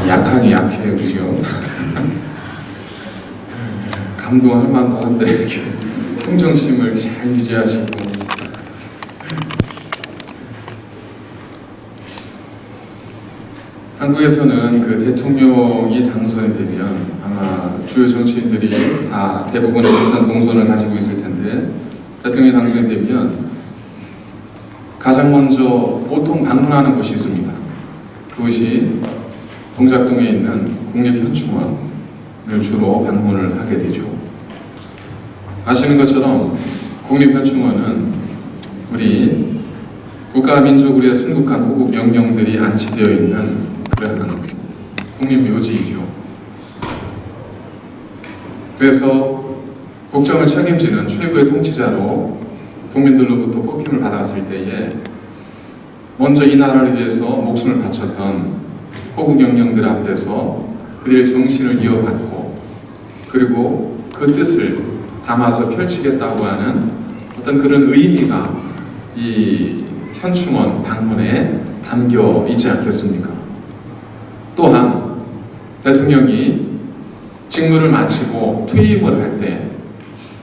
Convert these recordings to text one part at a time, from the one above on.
약하게 약해요, 그죠? 감동할 만도 한데 이렇게 평정심을 잘 유지하시고 한국에서는 그 대통령이 당선이 되면 아마 주요 정치인들이 다 대부분의 비슷한 동선을 가지고 있을 텐데 대통령이 당선이 되면 가장 먼저 보통 방문하는 곳이 있습니다. 그곳이 동작동에 있는 국립현충원을 주로 방문을 하게 되죠. 아시는 것처럼 국립현충원은 우리 국가 민족의 순국한 호국 명령들이 안치되어 있는 그러한 국립묘지이죠. 그래서 국정을 책임지는 최고의 통치자로 국민들로부터 뽑힘을 받았을 때에 먼저 이 나라를 위해서 목숨을 바쳤던 호국 영령들 앞에서 그들의 정신을 이어받고 그리고 그 뜻을 담아서 펼치겠다고 하는 어떤 그런 의미가 이 현충원 방문에 담겨 있지 않겠습니까? 또한 대통령이 직무를 마치고 퇴임을 할 때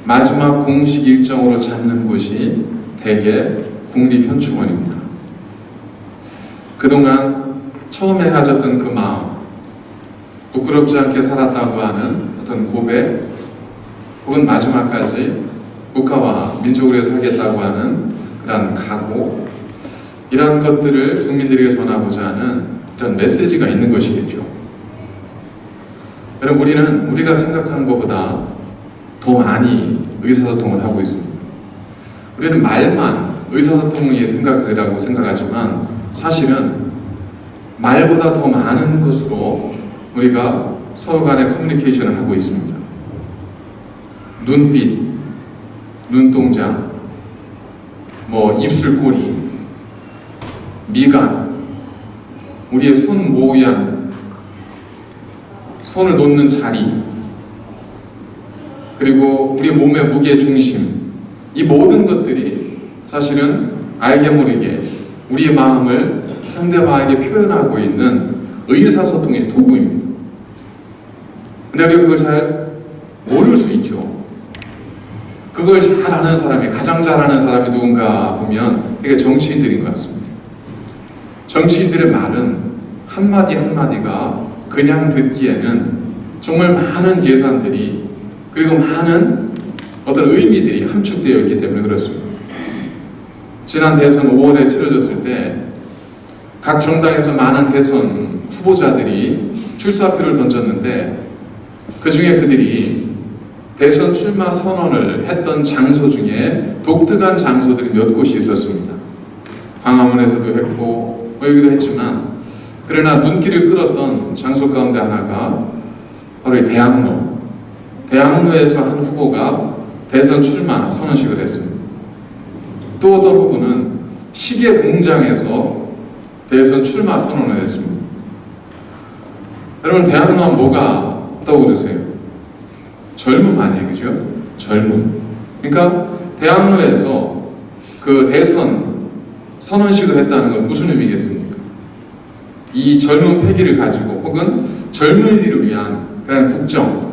마지막 공식 일정으로 잡는 곳이 대개 국립현충원입니다. 그동안 처음에 가졌던 그 마음, 부끄럽지 않게 살았다고 하는 어떤 고백, 혹은 마지막까지 국가와 민족을 위해서 하겠다고 하는 그런 각오, 이러한 것들을 국민들에게 전하고자 하는 이런 메시지가 있는 것이겠죠. 여러분, 우리는 우리가 생각하는 것보다 더 많이 의사소통을 하고 있습니다. 우리는 말만 의사소통의 생각이라고 생각하지만 사실은 말보다 더 많은 것으로 우리가 서로 간의 커뮤니케이션을 하고 있습니다. 눈빛, 눈동자, 입술꼬리, 미간, 우리의 손 모양, 손을 놓는 자리, 그리고 우리 몸의 무게 중심, 이 모든 것들이 사실은 알게 모르게 우리의 마음을 상대방에게 표현하고 있는 의사소통의 도구입니다. 근데 우리가 그걸 잘 모를 수 있죠. 그걸 잘 아는 사람이, 가장 잘 아는 사람이 누군가 보면 되게 정치인들인 것 같습니다. 정치인들의 말은 한마디 한마디가 그냥 듣기에는 정말 많은 계산들이, 그리고 많은 어떤 의미들이 함축되어 있기 때문에 그렇습니다. 지난 대선 5월에 치러졌을 때 각 정당에서 많은 대선 후보자들이 출사표를 던졌는데 그 중에 그들이 대선 출마 선언을 했던 장소 중에 독특한 장소들이 몇 곳이 있었습니다. 광화문에서도 했고 여기도 했지만, 그러나 눈길을 끌었던 장소 가운데 하나가 바로 이 대학로에서 한 후보가 대선 출마 선언식을 했습니다. 또 어떤 후보는 시계 공장에서 대선 출마 선언을 했습니다. 여러분, 대학로 하면 뭐가 떠오르세요? 젊음 아니에요, 그죠? 젊음. 그러니까 대학로에서 그 대선 선언식을 했다는 건 무슨 의미겠습니까? 이 젊은 패기를 가지고 혹은 젊은이들을 위한 그런 국정,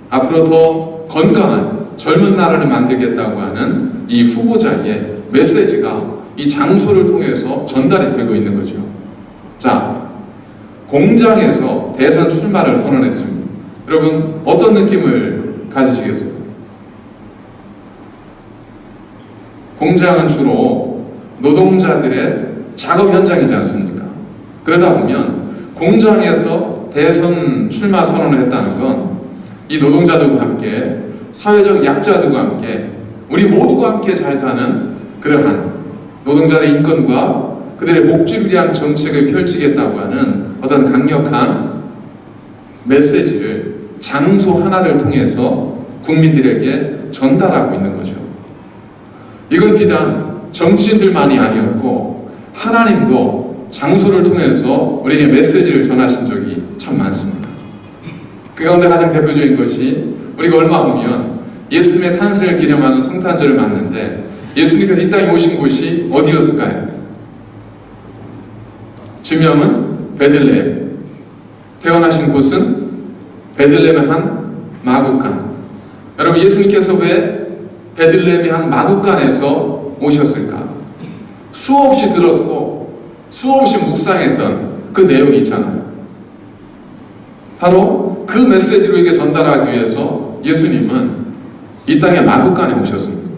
앞으로 더 건강한 젊은 나라를 만들겠다고 하는 이 후보자의 메시지가 이 장소를 통해서 전달이 되고 있는 거죠. 자, 공장에서 대선 출마를 선언했습니다. 여러분, 어떤 느낌을 가지시겠어요? 공장은 주로 노동자들의 작업 현장이지 않습니까? 그러다 보면 공장에서 대선 출마 선언을 했다는 건 이 노동자들과 함께, 사회적 약자들과 함께, 우리 모두가 함께 잘 사는 그러한 노동자의 인권과 그들의 목줄을 위한 정책을 펼치겠다고 하는 어떤 강력한 메시지를 장소 하나를 통해서 국민들에게 전달하고 있는 거죠. 이건 비단 정치인들만이 아니었고 하나님도 장소를 통해서 우리에게 메시지를 전하신 적이 참 많습니다. 그 가운데 가장 대표적인 것이, 우리가 얼마 후면 예수님의 탄생을 기념하는 성탄절을 맞는데 예수님께서 이 땅에 오신 곳이 어디였을까요? 지명은 베들레헴. 태어나신 곳은 베들레헴의 한 마구간. 여러분, 예수님께서 왜 베들레헴의 한 마구간에서 오셨을까? 수없이 들었고 수없이 묵상했던 그 내용이 있잖아요. 바로 그 메시지를 우리에게 전달하기 위해서 예수님은 이 땅의 마구간에 오셨습니다.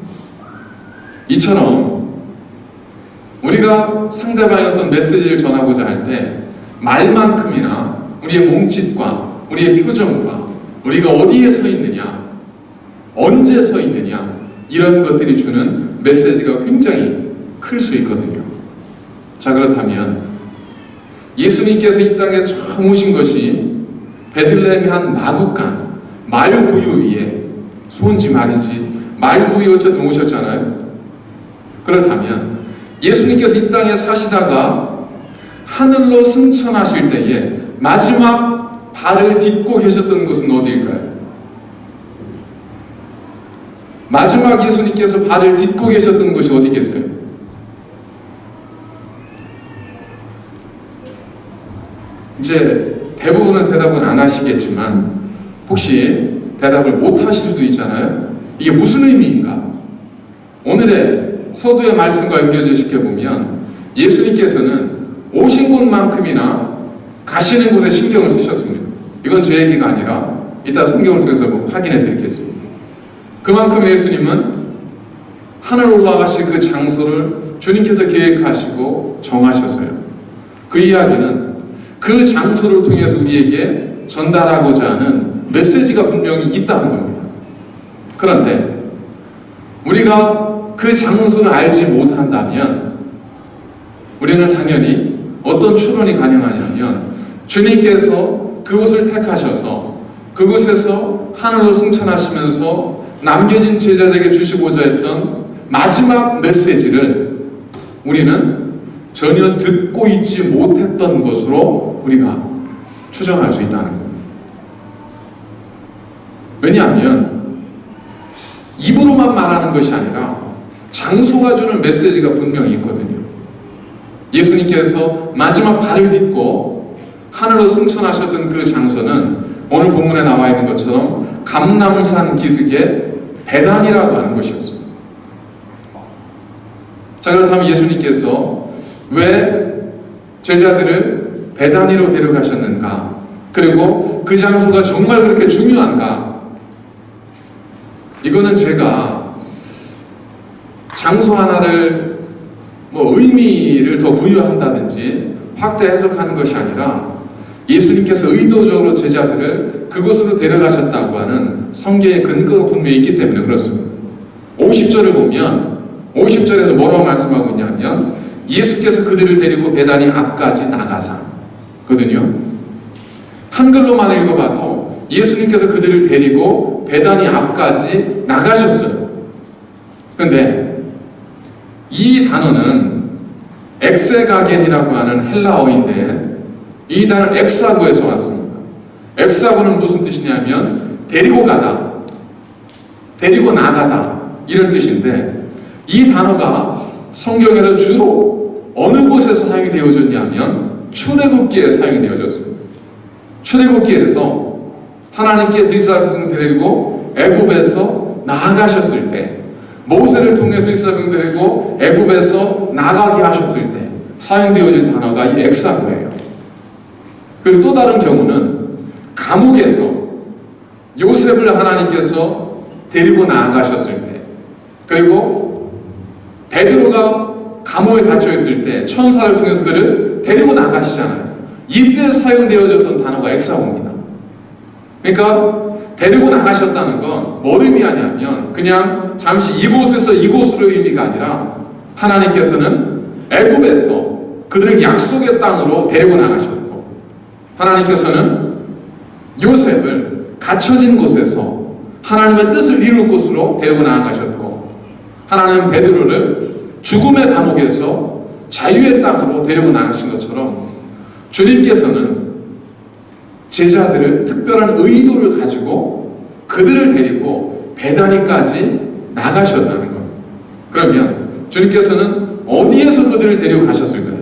이처럼 우리가 상대방의 어떤 메시지를 전하고자 할 때 말만큼이나 우리의 몸짓과 우리의 표정과 우리가 어디에 서 있느냐, 언제 서 있느냐, 이런 것들이 주는 메시지가 굉장히 클 수 있거든요. 자, 그렇다면 예수님께서 이 땅에 처음 오신 것이 베들레헴의 한 마구간, 말구유 위에, 수온지 말인지 말구유에 어쨌든 오셨잖아요. 그렇다면 예수님께서 이 땅에 사시다가 하늘로 승천하실 때에 마지막 발을 딛고 계셨던 곳은 어디일까요? 마지막 예수님께서 발을 딛고 계셨던 곳이 어디겠어요? 이제 대부분은 대답은 안 하시겠지만 혹시 대답을 못 하실 수도 있잖아요. 이게 무슨 의미인가? 오늘의 서두의 말씀과 연결시켜보면 예수님께서는 오신 곳만큼이나 가시는 곳에 신경을 쓰셨습니다. 이건 제 얘기가 아니라 이따 성경을 통해서 확인해 드리겠습니다. 그만큼 예수님은 하늘 올라가실 그 장소를 주님께서 계획하시고 정하셨어요. 그 이야기는 그 장소를 통해서 우리에게 전달하고자 하는 메시지가 분명히 있다는 겁니다. 그런데 우리가 그 장소를 알지 못한다면 우리는 당연히 어떤 추론이 가능하냐면 주님께서 그곳을 택하셔서 그곳에서 하늘로 승천하시면서 남겨진 제자들에게 주시고자 했던 마지막 메시지를 우리는 전혀 듣고 있지 못했던 것으로 우리가 추정할 수 있다는 겁니다. 왜냐하면 입으로만 말하는 것이 아니라 장소가 주는 메시지가 분명히 있거든요. 예수님께서 마지막 발을 딛고 하늘로 승천하셨던 그 장소는 오늘 본문에 나와 있는 것처럼 감람산 기슭의 베단이라고 하는 것이었습니다. 자, 그렇다면 예수님께서 왜 제자들을 베단이로 데려가셨는가? 그리고 그 장소가 정말 그렇게 중요한가? 이거는 제가 장소 하나를 의미를 더 부여한다든지 확대 해석하는 것이 아니라 예수님께서 의도적으로 제자들을 그곳으로 데려가셨다고 하는 성경의 근거가 분명히 있기 때문에 그렇습니다. 50절을 보면 50절에서 뭐라고 말씀하고 있냐면 예수께서 그들을 데리고 베다니 앞까지 나가사 거든요. 한글로만 읽어봐도 예수님께서 그들을 데리고 베다니 앞까지 나가셨어요. 그런데 이 단어는 엑세가겐이라고 하는 헬라어인데 이 단어는 엑사고에서 왔습니다. 엑사고는 무슨 뜻이냐면 데리고 가다, 데리고 나가다 이런 뜻인데 이 단어가 성경에서 주로 어느 곳에서 사용이 되어졌냐면 출애굽기에 사용이 되어졌습니다. 출애굽기에서 하나님께서 이스라엘 백성을 데리고 애굽에서 나아가셨을 때 모세를 통해서 이스라엘 백성을 데리고 애굽에서 나가게 하셨을 때 사용되어진 단어가 이 엑사고예요. 그리고 또 다른 경우는 감옥에서 요셉을 하나님께서 데리고 나아가셨을 때 그리고 베드로가 감옥에 갇혀 있을 때 천사를 통해서 그를 데리고 나가시잖아요. 이때 사용되어졌던 단어가 엑사고입니다. 그러니까 데리고 나가셨다는 건 뭘 의미하냐면 그냥 잠시 이곳에서 이곳으로 의미가 아니라 하나님께서는 애굽에서 그들을 약속의 땅으로 데리고 나가셨고 하나님께서는 요셉을 갇혀진 곳에서 하나님의 뜻을 이룰 곳으로 데리고 나아가셨고 하나님은 베드로를 죽음의 감옥에서 자유의 땅으로 데리고 나가신 것처럼 주님께서는 제자들을 특별한 의도를 가지고 그들을 데리고 베다니까지 나가셨다는 것. 그러면 주님께서는 어디에서 그들을 데리고 가셨을까요?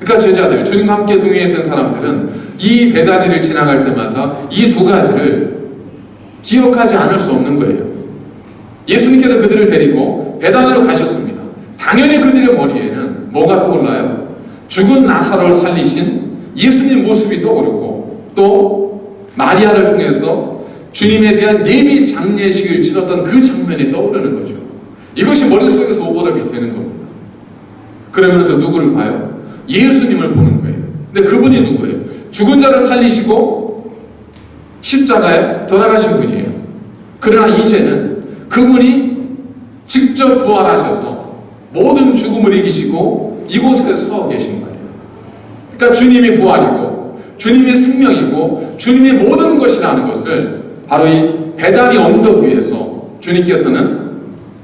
그러니까 제자들, 주님과 함께 동행했던 사람들은 이 베다니를 지나갈 때마다 이 두 가지를 기억하지 않을 수 없는 거예요. 예수님께서 그들을 데리고 베다니로 가셨습니다. 당연히 그들의 머리에는 뭐가 떠올라요? 죽은 나사로를 살리신 예수님 모습이 떠오르고, 또 마리아를 통해서 주님에 대한 예비 장례식을 치렀던 그 장면이 떠오르는 거죠. 이것이 머릿속에서 오버랩이 되는 겁니다. 그러면서 누구를 봐요? 예수님을 보는 거예요. 근데 그분이 누구예요? 죽은 자를 살리시고 십자가에 돌아가신 분이에요. 그러나 이제는 그분이 직접 부활하셔서 모든 죽음을 이기시고 이곳에 서 계신 거예요. 그러니까 주님이 부활이고 주님이 생명이고 주님이 모든 것이라는 것을 바로 이 베다니 언덕 위에서 주님께서는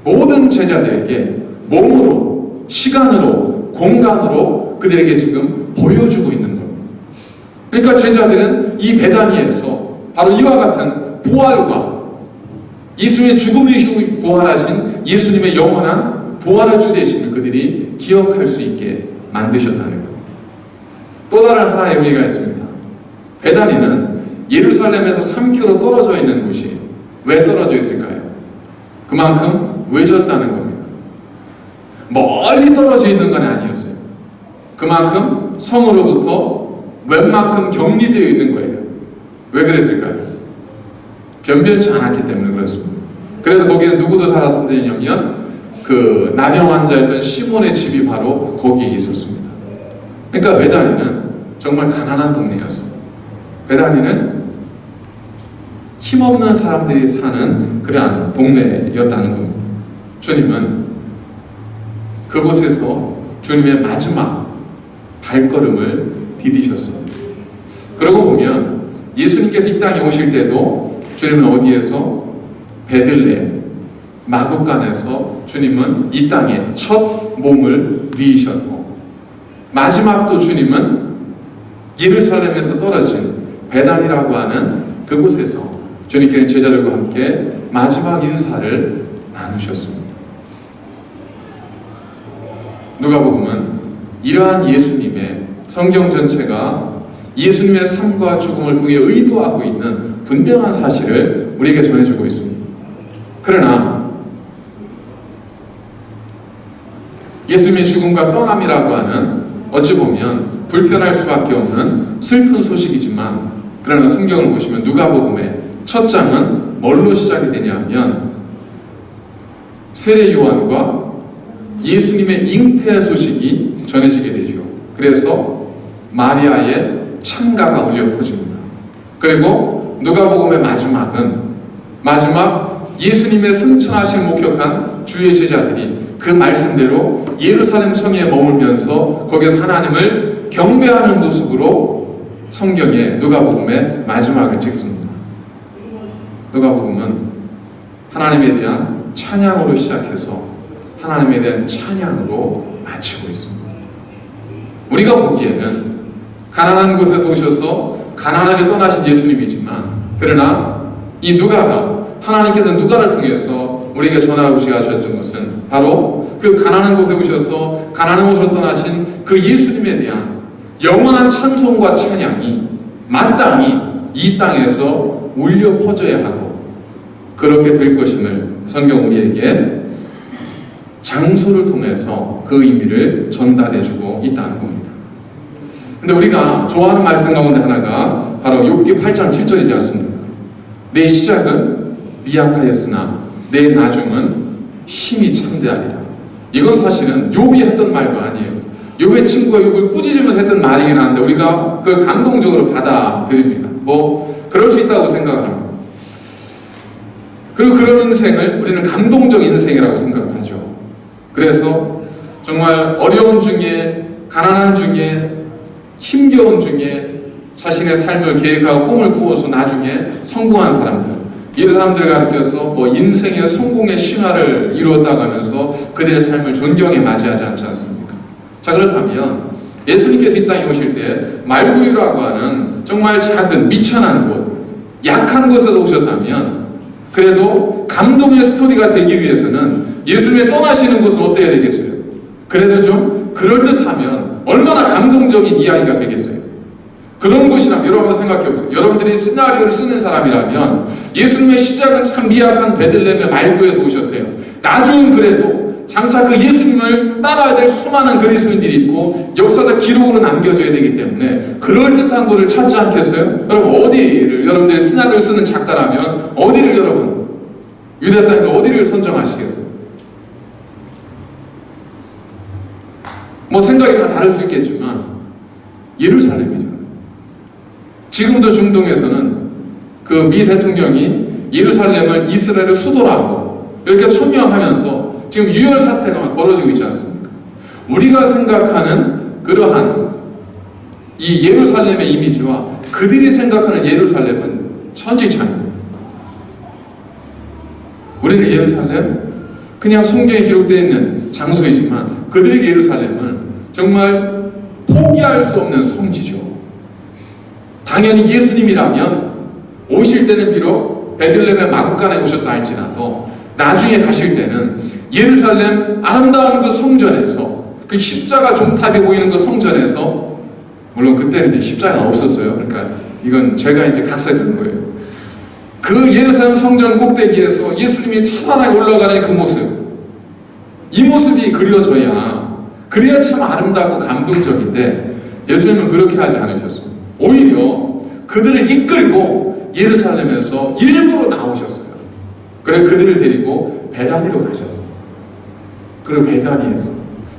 모든 제자들에게 몸으로, 시간으로, 공간으로 그들에게 지금 보여주고 있는 겁니다. 그러니까 제자들은 이 베다니에서 바로 이와 같은 부활과 예수님의 죽음을 이기고 부활하신 예수님의 영원한 부활의 주 되심을 그들이 기억할 수 있게 만드셨다는 것. 또 다른 하나의 의미가 있습니다. 베다니는 예루살렘에서 3km 떨어져 있는 곳이 왜 떨어져 있을까요? 그만큼 외졌다는 겁니다. 멀리 떨어져 있는 건 아니었어요. 그만큼 성으로부터 웬만큼 격리되어 있는 거예요. 왜 그랬을까요? 변변치 않았기 때문에 그렇습니다. 그래서 거기는 누구도 살았었냐면 그 난영 환자였던 시몬의 집이 바로 거기에 있었습니다. 그러니까 베다니는 정말 가난한 동네였어요. 베다니는 힘없는 사람들이 사는 그러한 동네였다는 겁니다. 주님은 그곳에서 주님의 마지막 발걸음을 디디셨습니다. 그러고 보면 예수님께서 이 땅에 오실 때도 주님은 어디에서? 베들레헴, 마구간에서 주님은 이 땅에 첫 몸을 누이셨고, 마지막도 주님은 예루살렘에서 떨어진 베단이라고 하는 그곳에서 주님께서 제자들과 함께 마지막 인사를 나누셨습니다. 누가복음은 이러한 예수님의 성경 전체가 예수님의 삶과 죽음을 통해 의도하고 있는 분명한 사실을 우리에게 전해주고 있습니다. 그러나 예수님의 죽음과 떠남이라고 하는 어찌 보면 불편할 수밖에 없는 슬픈 소식이지만, 그러나 성경을 보시면 누가복음의 첫 장은 뭘로 시작이 되냐면 세례 요한과 예수님의 잉태 소식이 전해지게 되죠. 그래서 마리아의 찬가가 울려 퍼집니다. 그리고 누가복음의 마지막 예수님의 승천하신 목격한 주의 제자들이 그 말씀대로 예루살렘 성에 머물면서 거기서 하나님을 경배하는 모습으로 성경의 누가복음의 마지막을 찍습니다. 누가복음은 하나님에 대한 찬양으로 시작해서 하나님에 대한 찬양으로 마치고 있습니다. 우리가 보기에는 가난한 곳에서 오셔서 가난하게 떠나신 예수님이지만, 그러나 이 누가가, 하나님께서 누가를 통해서 우리에게 전하고 하셨던 것은 바로 그 가난한 곳에 오셔서 가난한 곳으로 떠나신 그 예수님에 대한 영원한 찬송과 찬양이 마땅히 이 땅에서 울려 퍼져야 하고 그렇게 될 것임을 성경 우리에게 장소를 통해서 그 의미를 전달해주고 있다는 겁니다. 근데 우리가 좋아하는 말씀 가운데 하나가 바로 욥기 8장 7절이지 않습니까? 내 시작은 미약하였으나 내 나중은 힘이 참되하리라. 이건 사실은 욥이 했던 말도 아니에요. 욥의 친구가 욥을 꾸짖으면서 했던 말이긴 한데 우리가 그걸 감동적으로 받아들입니다. 그럴 수 있다고 생각을 합니다. 그리고 그런 인생을 우리는 감동적 인생이라고 생각을 하죠. 그래서 정말 어려운 중에, 가난한 중에, 힘겨운 중에 자신의 삶을 계획하고 꿈을 꾸어서 나중에 성공한 사람들, 이 사람들을 가르쳐서 인생의 성공의 신화를 이루었다고 하면서 그들의 삶을 존경에 맞이하지 않지 않습니까? 자, 그렇다면 예수님께서 이 땅에 오실 때 말구유라고 하는 정말 작은 미천한 곳, 약한 곳에서 오셨다면 그래도 감동의 스토리가 되기 위해서는 예수님의 떠나시는 곳은 어때야 되겠어요? 그래도 좀 그럴듯하면, 얼마나 감동적인 이야기가 되겠어요? 그런 것이라면 여러분 한번 생각해 보세요. 여러분들이 시나리오를 쓰는 사람이라면 예수님의 시작은 참 미약한 베들레헴의 말구에서 오셨어요. 나중은 그래도 장차 그 예수님을 따라야 될 수많은 그리스도인들이 있고 역사적 기록으로 남겨져야 되기 때문에 그럴듯한 것을 찾지 않겠어요? 여러분 어디를, 여러분들이 시나리오를 쓰는 작가라면 어디를 여러분 유대 땅에서 어디를 선정하시겠어요? 뭐 생각이 다 다를 수 있겠지만 예루살렘이죠. 지금도 중동에서는 그 미 대통령이 예루살렘을 이스라엘의 수도라고 이렇게 천명하면서 지금 유혈 사태가 벌어지고 있지 않습니까? 우리가 생각하는 그러한 이 예루살렘의 이미지와 그들이 생각하는 예루살렘은 천지차이입니다. 우리는 예루살렘 그냥 성경에 기록되어 있는 장소이지만 그들의 예루살렘은 정말 포기할 수 없는 성지죠. 당연히 예수님이라면 오실 때는 비록 베들레헴의 마구간에 오셨다 할지라도 나중에 가실 때는 예루살렘 아름다운 그 성전에서 그 십자가 종탑이 보이는 그 성전에서, 물론 그때는 이제 십자가가 없었어요. 그러니까 이건 제가 이제 갔어야 되는 거예요. 그 예루살렘 성전 꼭대기에서 예수님이 찬란하게 올라가는 그 모습, 이 모습이 그래야 참 아름답고 감동적인데 예수님은 그렇게 하지 않으셨습니다. 오히려 그들을 이끌고 예루살렘에서 일부러 나오셨어요. 그래 그들을 데리고 베다니로 가셨어요. 그리고 베다니에서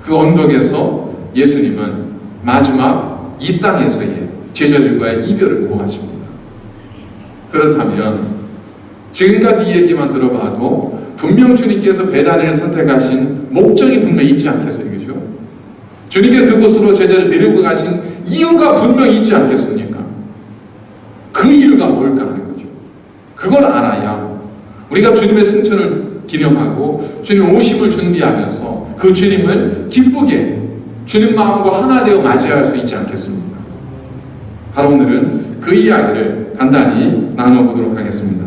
그 언덕에서 예수님은 마지막 이 땅에서의 제자들과의 이별을 고하십니다. 그렇다면 지금까지 이 얘기만 들어봐도 분명 주님께서 베다니를 선택하신 목적이 분명히 있지 않겠어요? 그죠? 주님께서 그곳으로 제자를 데리고 가신 이유가 분명히 있지 않겠습니까? 그 이유가 뭘까 하는 거죠. 그걸 알아야 우리가 주님의 승천을 기념하고 주님 오심을 준비하면서 그 주님을 기쁘게 주님 마음과 하나 되어 맞이할 수 있지 않겠습니까? 바로 오늘은 그 이야기를 간단히 나눠보도록 하겠습니다.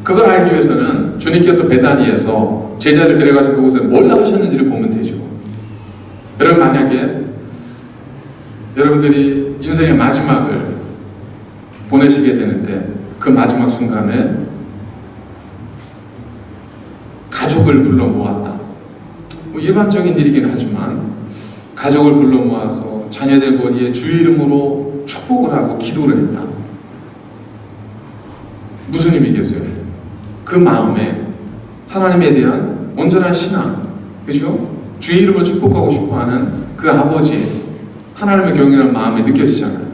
그걸 알기 위해서는 주님께서 베다니에서 제자를 데려가서 그곳에 뭘 하셨는지를 보면 되죠. 여러분 만약에 여러분들이 인생의 마지막을 보내시게 되는데 그 마지막 순간에 가족을 불러 모았다. 뭐 일반적인 일이긴 하지만 가족을 불러 모아서 자녀들 머리에 주의 이름으로 축복을 하고 기도를 했다. 무슨 의미겠어요? 그 마음에 하나님에 대한 온전한 신앙, 그죠? 주의 이름을 축복하고 싶어하는 그 아버지의 하나님을 경외하는 마음이 느껴지잖아요.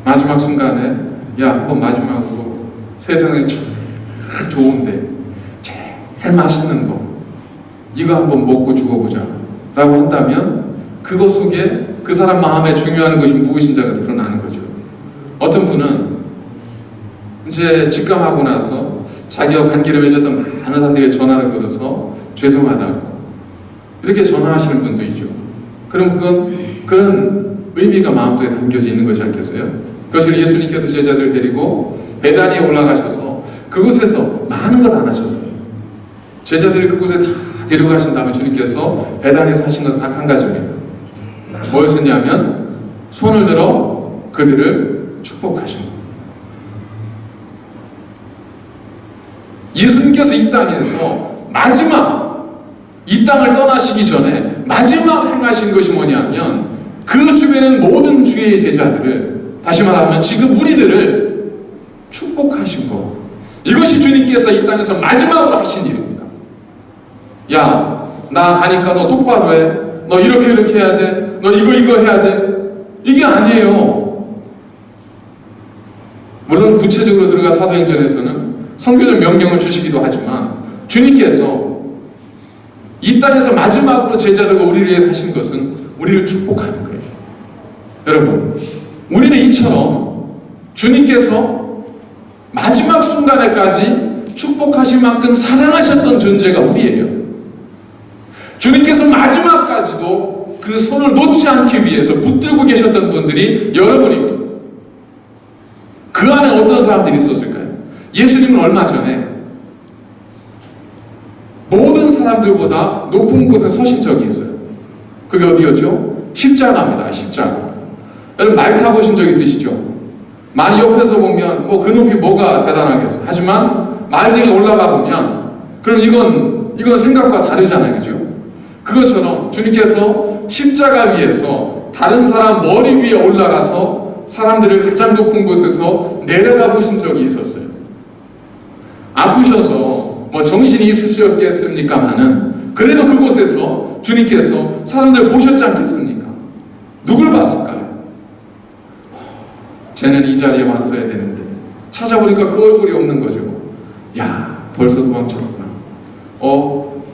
마지막 순간에 한번 마지막으로 세상에 제일 좋은데 제일 맛있는 거 이거 한번 먹고 죽어보자 라고 한다면 그것 속에 그 사람 마음에 중요한 것이 무엇인지가 드러나는 거죠. 어떤 분은 이제 직감하고 나서 자기와 관계를 맺었던 많은 사람들에게 전화를 걸어서 죄송하다고 이렇게 전화하시는 분도 있죠. 그럼 그런 의미가 마음속에 담겨져 있는 것이 않겠어요? 그것을 예수님께서 제자들을 데리고 베다니에 올라가셔서 그곳에서 많은 걸 안 하셨어요. 제자들을 그곳에 다 데려가신 다음에 주님께서 베다니에서 하신 것은 딱 한 가지입니다. 뭐였었냐면 손을 들어 그들을 축복하신 거예요. 예수님께서 이 땅에서 마지막 이 땅을 떠나시기 전에 마지막 행하신 것이 뭐냐면 그 주변에 모든 주의 제자들을, 다시 말하면 지금 우리들을 축복하신 거. 이것이 주님께서 이 땅에서 마지막으로 하신 일입니다. 야, 나 가니까 너 똑바로 해. 너 이렇게 해야 돼. 너 이거 해야 돼. 이게 아니에요. 물론 구체적으로 들어가 사도행전에서는 성경의 명령을 주시기도 하지만 주님께서 이 땅에서 마지막으로 제자들과 우리를 위해 하신 것은 우리를 축복하는 거예요. 여러분, 우리는 이처럼 주님께서 마지막 순간에까지 축복하실 만큼 사랑하셨던 존재가 우리예요. 주님께서 마지막까지도 그 손을 놓지 않기 위해서 붙들고 계셨던 분들이 여러분입니다. 그 안에 어떤 사람들이 있었을까요? 예수님은 얼마 전에 모든 사람들보다 높은 곳에 서신 적이 있어요. 그게 어디였죠? 십자가입니다. 십자가. 여러분 말 타보신 적 있으시죠? 말 옆에서 보면 뭐 그 높이 뭐가 대단하겠어요. 하지만 말 등에 올라가 보면 그럼 이건 생각과 다르잖아요. 그죠? 그것처럼 주님께서 십자가 위에서 다른 사람 머리 위에 올라가서 사람들을 가장 높은 곳에서 내려다 보신 적이 있었어요. 아프셔서 뭐 정신이 있으셨겠습니까마는 그래도 그곳에서 주님께서 사람들 보셨지 않겠습니까? 누굴 봤을까요? 쟤는 이 자리에 왔어야 되는데 찾아보니까 그 얼굴이 없는 거죠. 야, 벌써 도망쳤구나.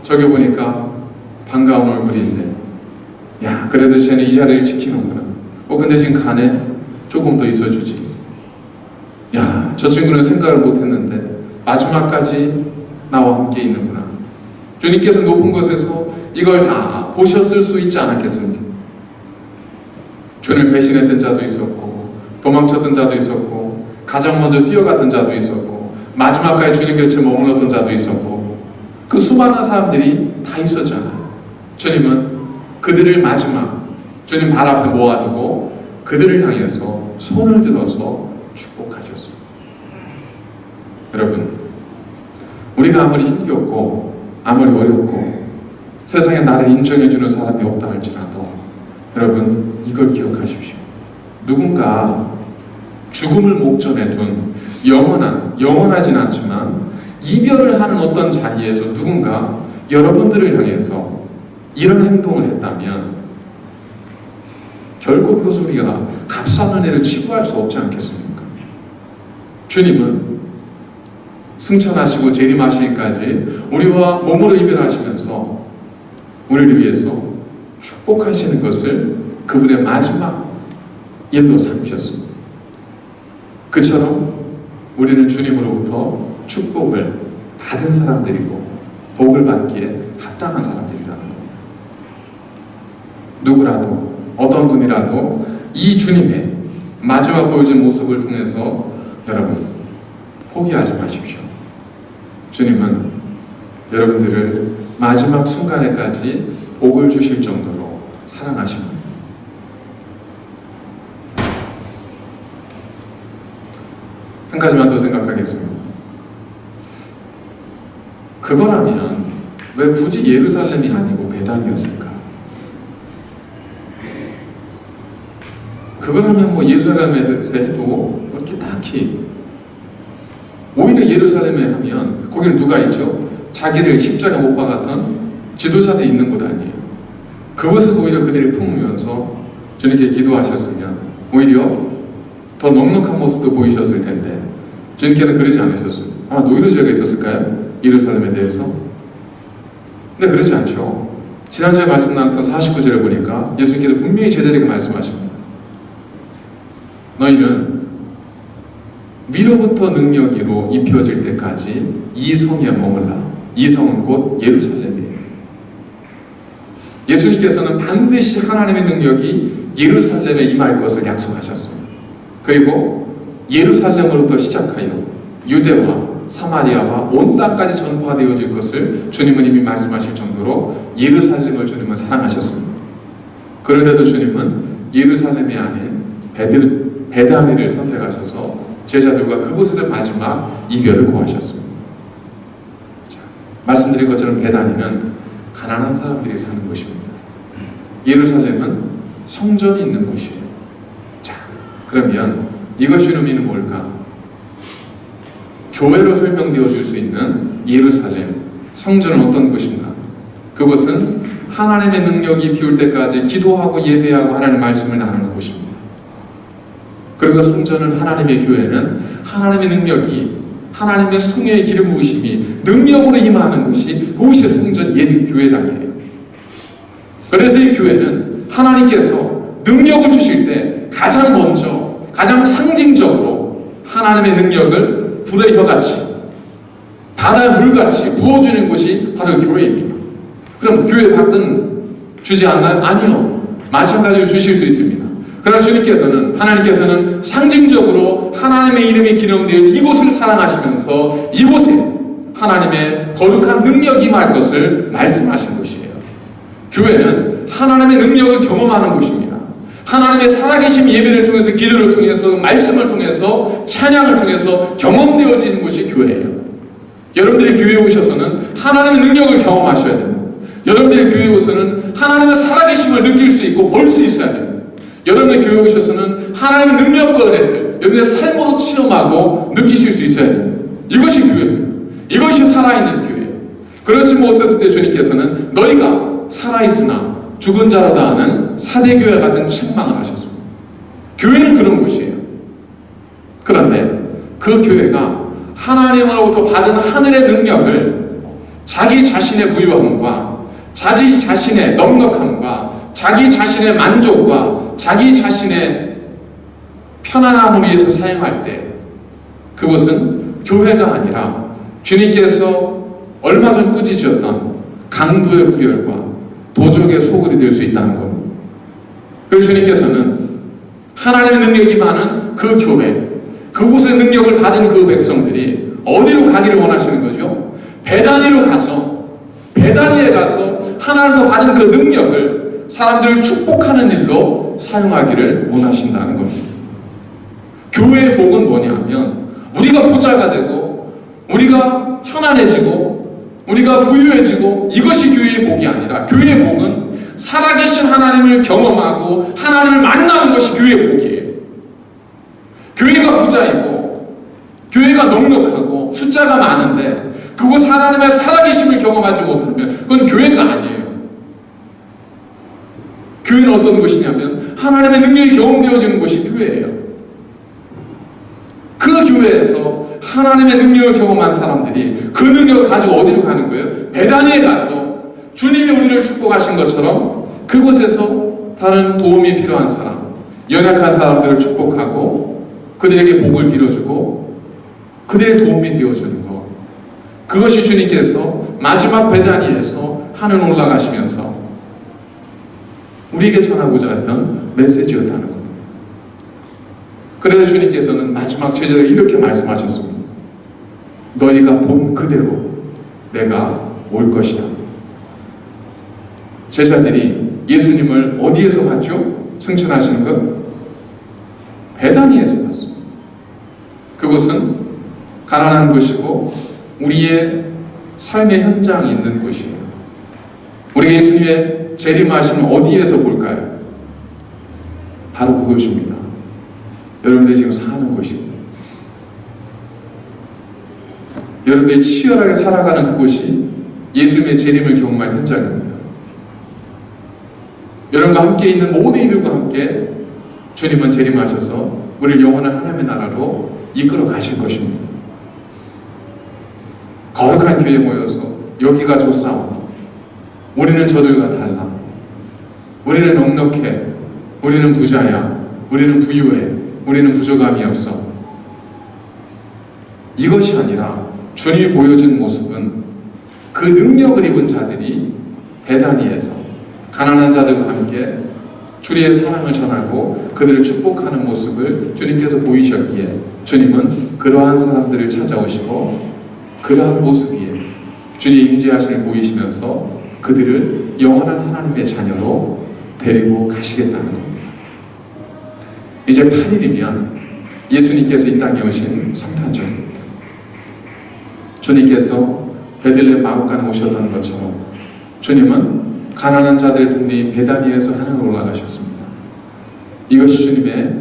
저기 보니까 반가운 얼굴인데 야, 그래도 쟤는 이 자리를 지키는구나. 근데 지금 가네? 조금 더 있어주지. 야, 저 친구는 생각을 못했는데 마지막까지 나와 함께 있는구나. 주님께서 높은 곳에서 이걸 다 보셨을 수 있지 않았겠습니까? 주님을 배신했던 자도 있었고 도망쳤던 자도 있었고 가장 먼저 뛰어갔던 자도 있었고 마지막까지 주님 곁에 머물렀던 자도 있었고 그 수많은 사람들이 다 있었잖아요. 주님은 그들을 마지막 주님 발 앞에 모아두고 그들을 향해서 손을 들어서 축복하셨습니다. 여러분, 우리가 아무리 힘겹고 아무리 어렵고 세상에 나를 인정해주는 사람이 없다 할지라도 여러분 이걸 기억하십시오. 누군가 죽음을 목전에 둔 영원하진 않지만 이별을 하는 어떤 자리에서 누군가 여러분들을 향해서 이런 행동을 했다면 결코 그것을 우리가 값싼 은혜를 치부할 수 없지 않겠습니까? 주님은 승천하시고 재림하시기까지 우리와 몸으로 이별하시면서 우리를 위해서 축복하시는 것을 그분의 마지막 일로 삼으셨습니다. 그처럼 우리는 주님으로부터 축복을 받은 사람들이고 복을 받기에 합당한 사람들이라는 겁니다. 누구라도 어떤 분이라도 이 주님의 마지막 보여준 모습을 통해서 여러분 포기하지 마십시오. 주님은 여러분들을 마지막 순간에까지 복을 주실 정도로 사랑하십니다. 한 가지만 더 생각하겠습니다. 그거라면 왜 굳이 예루살렘이 아니고 베단이었을까? 그거라면 뭐 예루살렘에서 해도 이렇게 딱히 오히려 예루살렘에 하면 거기는 누가 있죠? 자기를 십자가에 못 박았던 지도자들이 있는 곳 아니에요. 그곳에서 오히려 그들을 품으면서 주님께 기도하셨으면 오히려 더 넉넉한 모습도 보이셨을 텐데 주님께서 그러지 않으셨어요. 아마 노이로제가 있었을까요? 예루살렘에 대해서? 근데 그러지 않죠. 지난주에 말씀 나눴던 49절을 보니까 예수님께서 분명히 제자들에게 말씀하십니다. 너희는 위로부터 능력으로 입혀질 때까지 이 성에 머물라. 이 성은 곧 예루살렘이에요. 예수님께서는 반드시 하나님의 능력이 예루살렘에 임할 것을 약속하셨습니다. 그리고 예루살렘으로부터 시작하여 유대와 사마리아와 온 땅까지 전파되어질 것을 주님은 이미 말씀하실 정도로 예루살렘을 주님은 사랑하셨습니다. 그런데도 주님은 예루살렘이 아닌 베다니를 선택하셔서 제자들과 그곳에서 마지막 이별을 고하셨습니다. 말씀드린 것처럼 베다니는 가난한 사람들이 사는 곳입니다. 예루살렘은 성전이 있는 곳이에요. 자, 그러면 이것이 의미는 뭘까? 교회로 설명되어 줄 수 있는 예루살렘, 성전은 어떤 곳인가? 그것은 하나님의 능력이 비올 때까지 기도하고 예배하고 하나님의 말씀을 나누는 곳입니다. 그리고 성전은 하나님의 교회는 하나님의 능력이 하나님의 성령의 기름 부으심이 능력으로 임하는 것이 그것이 성전 예배 교회당이에요. 그래서 이 교회는 하나님께서 능력을 주실 때 가장 먼저 가장 상징적으로 하나님의 능력을 불의 혀같이 바다의 물같이 부어주는 것이 바로 교회입니다. 그럼 교회 밖은 주지 않나요? 아니요. 마찬가지로 주실 수 있습니다. 그러나 주님께서는 하나님께서는 상징적으로 하나님의 이름이 기념되어 이곳을 사랑하시면서 이곳에 하나님의 거룩한 능력이 임할 것을 말씀하신 것이에요. 교회는 하나님의 능력을 경험하는 곳입니다. 하나님의 살아계신 예배를 통해서, 기도를 통해서, 말씀을 통해서, 찬양을 통해서 경험되어지는 곳이 교회예요. 여러분들이 교회에 오셔서는 하나님의 능력을 경험하셔야 됩니다. 여러분들이 교회에 오셔서는 하나님의 살아계심을 느낄 수 있고 볼 수 있어야 됩니다. 여러분들이 교회에 오셔서는 하나님의 능력과 은혜를 여러분의 삶으로 체험하고 느끼실 수 있어야 됩니다. 이것이 교회입니다. 이것이 살아있는 교회예요. 그렇지 못했을 때 주님께서는 너희가 살아있으나 죽은 자로다 하는 사대교회 같은 책망을 하셨습니다. 교회는 그런 곳이에요. 그런데 그 교회가 하나님으로부터 받은 하늘의 능력을 자기 자신의 부유함과 자기 자신의 넉넉함과 자기 자신의 만족과 자기 자신의 편안함을 위해서 사용할 때 그것은 교회가 아니라 주님께서 얼마 전 꾸짖으셨던 강도의 구열과 도적의 소굴이 될 수 있다는 겁니다. 그래서 주님께서는 하나님의 능력이 많은 그 교회, 그곳의 능력을 받은 그 백성들이 어디로 가기를 원하시는 거죠? 베다니로 가서, 베다니에 가서 하나님께서 받은 그 능력을 사람들을 축복하는 일로 사용하기를 원하신다는 겁니다. 교회의 복은 뭐냐면 우리가 부자가 되고 우리가 편안해지고 우리가 부유해지고 이것이 교회의 복이 아니라 교회의 복은 살아계신 하나님을 경험하고 하나님을 만나는 것이 교회의 복이에요. 교회가 부자이고 교회가 넉넉하고 숫자가 많은데 그곳 하나님의 살아계심을 경험하지 못하면 그건 교회가 아니에요. 교회는 어떤 곳이냐면 하나님의 능력이 경험되어지는 곳이 교회예요. 그 교회에서 하나님의 능력을 경험한 사람들이 그 능력을 가지고 어디로 가는 거예요? 베다니에 가서 주님이 우리를 축복하신 것처럼 그곳에서 다른 도움이 필요한 사람, 연약한 사람들을 축복하고 그들에게 복을 빌어주고 그들의 도움이 되어주는 것, 그것이 주님께서 마지막 베다니에서 하늘 올라가시면서 우리에게 전하고자 했던 메시지였다는 것. 그래서 주님께서는 마지막 제자들에게 이렇게 말씀하셨습니다. 너희가 본 그대로 내가 올 것이다. 제자들이 예수님을 어디에서 봤죠? 승천하시는 것? 베다니에서 봤습니다. 그곳은 가난한 곳이고 우리의 삶의 현장이 있는 곳이에요. 우리가 예수님의 재림하심을 어디에서 볼까요? 바로 그것입니다. 여러분들이 지금 사는 곳입니다. 여러분들이 치열하게 살아가는 그곳이 예수님의 재림을 경험할 현장입니다. 여러분과 함께 있는 모든 이들과 함께 주님은 재림하셔서 우리를 영원한 하나님의 나라로 이끌어 가실 것입니다. 거룩한 교회에 모여서 여기가 좋사오니 우리는 저들과 달라. 우리는 넉넉해. 우리는 부자야. 우리는 부유해. 우리는 부족함이 없어. 이것이 아니라 주님이 보여준 모습은 그 능력을 입은 자들이 베다니에서 가난한 자들과 함께 주님의 사랑을 전하고 그들을 축복하는 모습을 주님께서 보이셨기에 주님은 그러한 사람들을 찾아오시고 그러한 모습 위에 주님의 임재하심을 보이시면서 그들을 영원한 하나님의 자녀로 데리고 가시겠다는 겁니다. 이제 8일이면 예수님께서 이 땅에 오신 성탄절입니다. 주님께서 베들레헴 마구간에 오셨던 것처럼 주님은 가난한 자들의 동네인 베다니에서 하늘로 올라가셨습니다. 이것이 주님의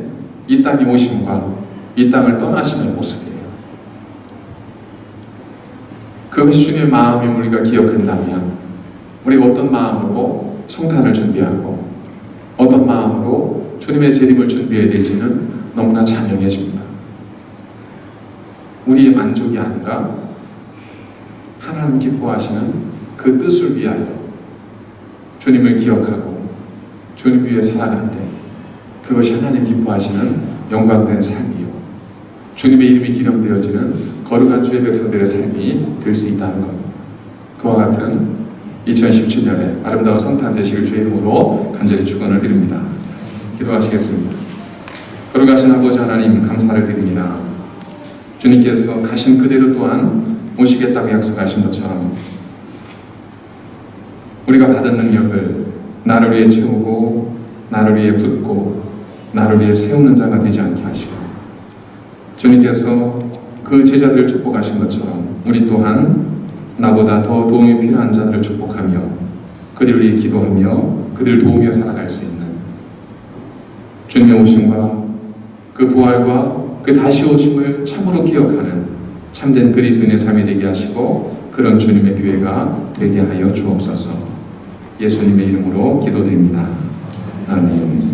이 땅에 오심과 이 땅을 떠나시는 모습이에요. 그것이 주님의 마음임을 우리가 기억한다면 우리가 어떤 마음으로 성탄을 준비하고 어떤 마음으로 주님의 재림을 준비해야 될지는 너무나 자명해집니다. 우리의 만족이 아니라 하나님 기뻐하시는 그 뜻을 위하여 주님을 기억하고 주님 위해 살아갈 때 그것이 하나님 기뻐하시는 영광된 삶이요 주님의 이름이 기념되어지는 거룩한 주의 백성들의 삶이 될 수 있다는 겁니다. 그와 같은 2017년에 아름다운 성탄 되시길 주의 이름으로 간절히 축원을 드립니다. 기도하시겠습니다. 거룩하신 아버지 하나님 감사를 드립니다. 주님께서 가신 그대로 또한 오시겠다고 약속하신 것처럼 우리가 받은 능력을 나를 위해 채우고 나를 위해 붙고 나를 위해 세우는 자가 되지 않게 하시고, 주님께서 그 제자들을 축복하신 것처럼 우리 또한 나보다 더 도움이 필요한 자들을 축복하며 그들을 위해 기도하며 그들을 도우며 살아갈 수 있는 주님의 오심과 그 부활과 그 다시 오심을 참으로 기억하는 참된 그리스도인의 삶이 되게 하시고, 그런 주님의 교회가 되게 하여 주옵소서. 예수님의 이름으로 기도드립니다. 아멘.